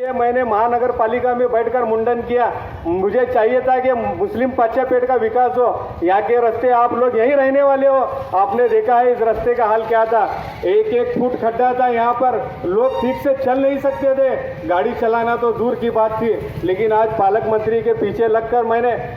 ये मैंने महानगर पालिका में बैठकर मुंडन किया। मुझे चाहिए था कि मुस्लिम पाचापेट का विकास हो। यहाँ के रास्ते, आप लोग यहीं रहने वाले हो, आपने देखा है इस रास्ते का हाल क्या था। 1-1 फुट खड्डा था यहाँ पर, लोग ठीक से चल नहीं सकते थे, गाड़ी चलाना तो दूर की बात थी। लेकिन आज पालक मंत्री के पीछे लगकर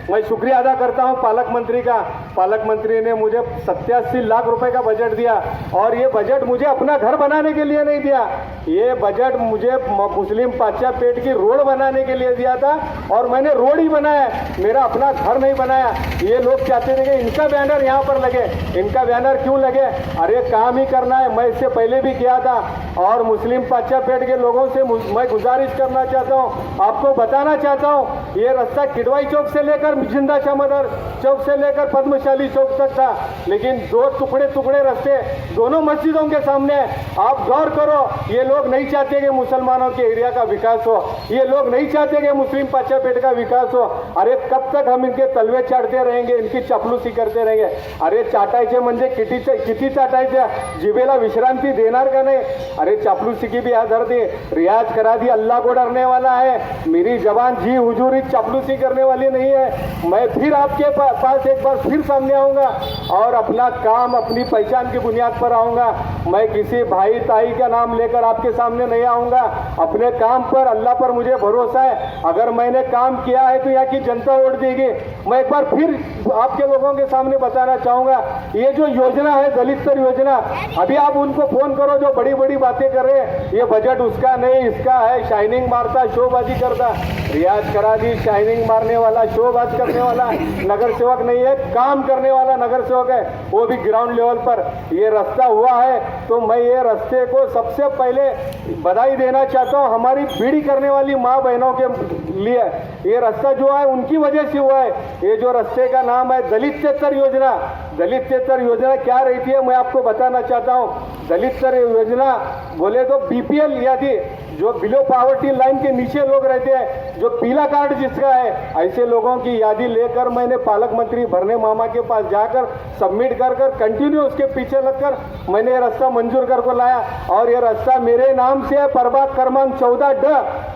मैं शुक्रिया अदा करता हूँ पालक मंत्री का। पालक मंत्री ने मुझे 87 लाख रुपए का बजट दिया, और ये बजट मुझे अपना घर बनाने के लिए नहीं दिया, ये बजट मुझे मुस्लिम पाचापेट की रोड बनाने के लिए दिया था, और मैंने रोड ही बनाया, मेरा अपना घर नहीं बनाया। ये लोग चाहते थे कि इनका बैनर यहाँ पर लगे। इनका बैनर क्यों लगे? अरे काम ही करना है, मैं इससे पहले भी किया था। और मुस्लिम पाचापेट के लोगों से मैं गुजारिश करना चाहता हूँ, आपको बताना चाहता हूँ, ये रास्ता किडवाई चौक से लेकर जिंदा शाहमदर चौक से लेकर पद्मशाली चौक तक था, लेकिन 2 टुकड़े रास्ते दोनों मस्जिदों के सामने। आप गौर करो, ये लोग नहीं चाहते कि मुसलमानों के एरिया का विकास हो, ये लोग नहीं चाहते कि मुस्लिम पाचापेट का विकास हो। अरे कब तक हम इनके तलवे चाटते रहेंगे, इनकी चपलूसी करते रहेंगे? अरे चाटायचे म्हणजे किती चाटायचे, जिभेला विश्रांती देणार का नहीं? अरे चापलूसी की भी हद दी, रियाज करा दी, अल्लाह को डरने वाला है। मेरी जबान जी हुजूरी चापलूसी करने वाली नहीं है। मैं फिर आपके पास एक बार फिर सामने आऊँगा और अपना काम, अपनी पहचान की बुनियाद पर आऊँगा। मैं किसी भाई ताई का नाम लेकर आपके सामने नहीं आऊँगा। अपने काम पर, अल्लाह पर मुझे भरोसा है। अगर मैंने काम किया है तो यहाँ की जनता वोट देगी। मैं एक बार फिर आपके लोगों के सामने बताना चाहूँगा, ये जो योजना है दलित तर योजना, अभी आप उनको फोन करो जो बड़ी बड़ी बातें कर रहे हैं, ये बजट उसका नहीं इसका है, शाइनिंग मारता, शोबाजी करता। रियाज करा दी, शाइनिंग मारने वाला, शोबाज करने वाला नगर सेवक नहीं है, काम करने वाला नगर सेवक है, वो भी ग्राउंड लेवल पर। ये रास्ता हुआ है तो मैं ये रास्ते को सबसे पहले बधाई देना चाहता हूँ हमारी पीढ़ी करने वाली माँ बहनों के लिए। ये रास्ता जो है उनकी वजह से हुआ है। ये जो रास्ते का नाम है दलित तर योजना। दलित तर योजना क्या रहती है मैं आपको बताना चाहता हूँ। दलित तर योजना बोले तो बीपीएल यादी, जो बिलो पॉवर्टी लाइन के नीचे लोग रहते हैं, जो पीला कार्ड जिसका है, ऐसे लोगों की यादी लेकर मैंने पालक मंत्री भरने मामा के पास जाकर सबमिट कर कंटिन्यू उसके पीछे लगकर मैंने ये रास्ता मंजूर कर को लाया। और ये रास्ता मेरे नाम से है, प्रभाग क्रमांक 14D।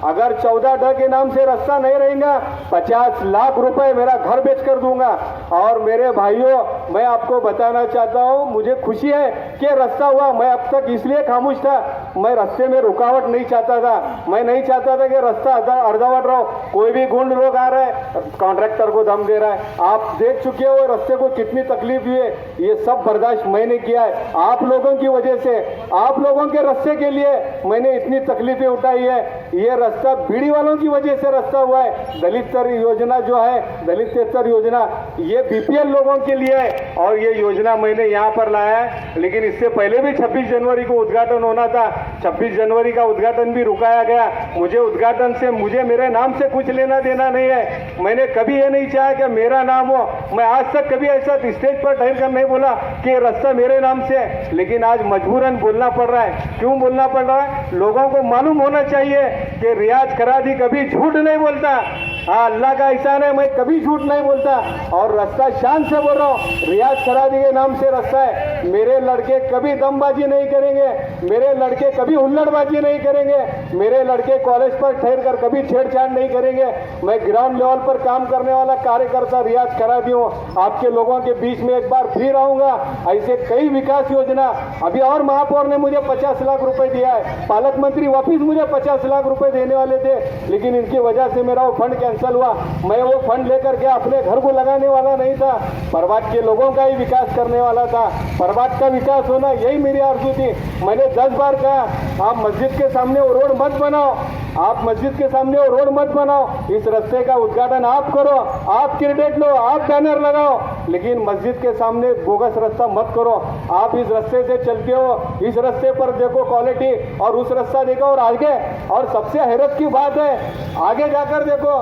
अगर 14D के नाम से रास्ता नहीं रहेगा, 50 लाख रुपए मेरा घर बेच कर दूंगा। और मेरे भाइयों, मैं आपको बताना चाहता हूँ, मुझे खुशी है कि रास्ता हुआ। मैं अब तक इसलिए खामोश था, मैं रास्ते में रुकावट नहीं चाहता था। मैं नहीं चाहता था कि रास्ता अर्धावट रहो। कोई भी गुंड लोग आ रहे हैं, कॉन्ट्रैक्टर को दम दे रहा है। आप देख चुके हो रास्ते को कितनी तकलीफ हुई है। ये सब बर्दाश्त मैंने किया है आप लोगों की वजह से। आप लोगों के रास्ते के लिए मैंने इतनी तकलीफें उठाई है। ये रास्ता बीड़ी वालों की वजह से रास्ता हुआ है। दलित तर योजना जो है, दलित तर योजना, ये बीपीएल लोगों के लिए है। और ये योजना मैंने यहाँ पर लाया है, लेकिन इससे पहले भी 26 जनवरी को उद्घाटन होना था। 26 जनवरी का उद्घाटन भी रुकाया गया। मुझे उद्घाटन से, मुझे मेरे नाम से कुछ लेना देना नहीं है। मैंने कभी ये नहीं चाहा कि मेरा नाम हो। मैं आज तक कभी ऐसा स्टेज पर ठहर कर नहीं बोला कि ये रास्ता मेरे नाम से है, लेकिन आज मजबूरन बोलना पड़ रहा है। क्यों बोलना पड़ रहा है? लोगों को मालूम होना चाहिए कि रियाज करा दी कभी झूठ नहीं बोलता। हाँ, अल्लाह का एहसान है, मैं कभी झूठ नहीं बोलता। और रास्ता शान से बोल रहा हूँ, रियाज करा दी के नाम से रास्ता है। मेरे लड़के कभी दमबाजी नहीं करेंगे, मेरे लड़के कभी हुल्लड़बाजी नहीं करेंगे, मेरे लड़के कॉलेज पर ठहर कर कभी छेड़छाड़ नहीं करेंगे। मैं ग्राउंड लेवल पर काम करने वाला कार्यकर्ता रियाज करा दी हूँ। आपके लोगों के बीच में एक बार फिर आऊंगा। ऐसे कई विकास योजना, अभी और महापौर ने मुझे 50 लाख रुपए दिया है। पालक मंत्री वापिस मुझे 50 लाख रुपए देने वाले थे, लेकिन इनकी वजह से मेरा वो फंड कैंसिल हुआ। मैं वो फंड लेकर के अपने घर को लगाने वाला नहीं था, प्रभाग के लोगों का ही विकास करने वाला था। प्रभाग का विकास होना यही मेरी आरज़ू थी। मैंने 10 बार कहा, आप मस्जिद के सामने वो रोड मत बनाओ, आप मस्जिद के सामने वो रोड मत बनाओ, इस रास्ते का उद्घाटन आप करो, आप क्रेडिट लो, आप बैनर लगाओ, लेकिन मस्जिद के सामने बोगस रास्ता मत करो। आप इस रास्ते से चलते हो, इस रास्ते पर देखो क्वालिटी, और उस रास्ता देखो और आगे। और सबसे हैरत की बात है, आगे जाकर देखो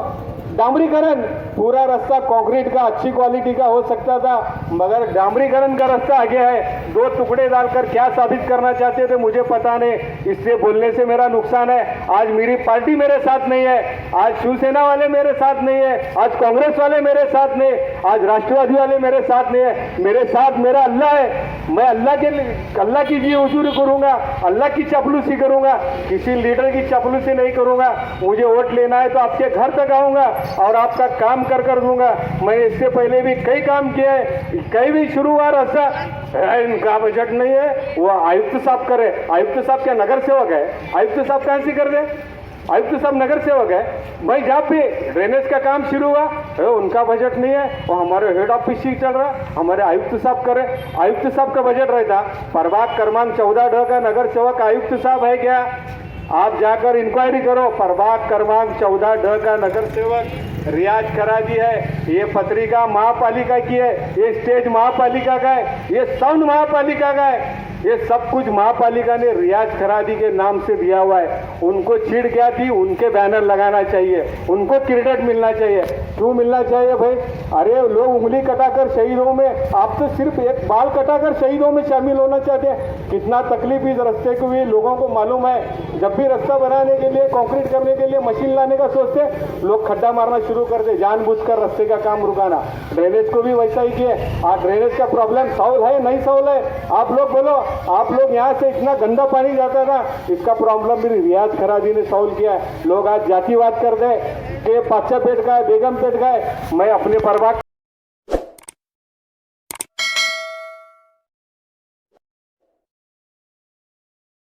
डामरीकरण, पूरा रास्ता कंक्रीट का अच्छी क्वालिटी का हो सकता था, मगर डामरीकरण का रास्ता आगे है। 2 टुकड़े डालकर क्या साबित करना चाहते थे मुझे पता नहीं, इससे बोलने से मेरा नुकसान है। आज मेरी पार्टी मेरे साथ नहीं है, आज शिवसेना वाले मेरे साथ नहीं है, आज कांग्रेस वाले मेरे साथ नहीं, आज राष्ट्रवादी वाले मेरे साथ नहीं है। मेरे साथ मेरा अल्लाह है। मैं अल्लाह की जी हुजूरी करूंगा, अल्लाह की चापलूसी करूंगा, किसी लीडर की चापलूसी नहीं करूंगा। मुझे वोट लेना है तो आपके घर तक आऊंगा और आपका काम कर दूंगा। मैंने इससे पहले भी कई काम किए हैं, कई भी शुरू हुआ रास्ता। इनका बजट नहीं है, वो आयुक्त साहब करे। आयुक्त साहब क्या नगर सेवक है? आयुक्त साहब कहां से कर दे? आयुक्त साहब नगर सेवक है। भाई जहाँ पे ड्रेनेज का काम शुरू हुआ उनका बजट नहीं है, वो हमारे हेड ऑफिस ही चल रहा है, हमारे आयुक्त साहब करे। आयुक्त साहब का बजट रहता। प्रभाग क्रमांक 14 का नगर सेवक आयुक्त साहब है क्या? आप जाकर इंक्वायरी करो। प्रभाग क्रमांक 14 का नगर सेवक रियाज करा दी है। ये पत्रिका महापालिका की है, ये स्टेज महापालिका का है, ये साउंड महापालिका का है, ये सब कुछ महापालिका ने रियाज खरादी के नाम से दिया हुआ है। उनको चिढ़ क्या थी? उनके बैनर लगाना चाहिए, उनको क्रेडिट मिलना चाहिए। क्यों मिलना चाहिए भाई? अरे लोग उंगली कटाकर शहीदों में, आप तो सिर्फ एक बाल कटाकर शहीदों में शामिल होना चाहते हैं। कितना तकलीफ इस रास्ते को भी लोगों को मालूम है। जब भी रास्ता बनाने के लिए, कंक्रीट करने के लिए मशीन लाने का सोचते, लोग खड्डा मारना शुरू करते, जानबूझकर रास्ते का काम रुकाना। ड्रेनेज को भी वैसा ही किए। आज ड्रेनेज का प्रॉब्लम सॉल्व है नहीं सॉल्व है? आप लोग बोलो। आप लोग यहाँ से इतना गंदा पानी जाता था, इसका प्रॉब्लम भी रियाज खरादी ने सॉल्व किया है। लोग आज जातिवाद कर दे कि 5 पेट का है, बेगम पेट का है। मैं अपने प्रभाग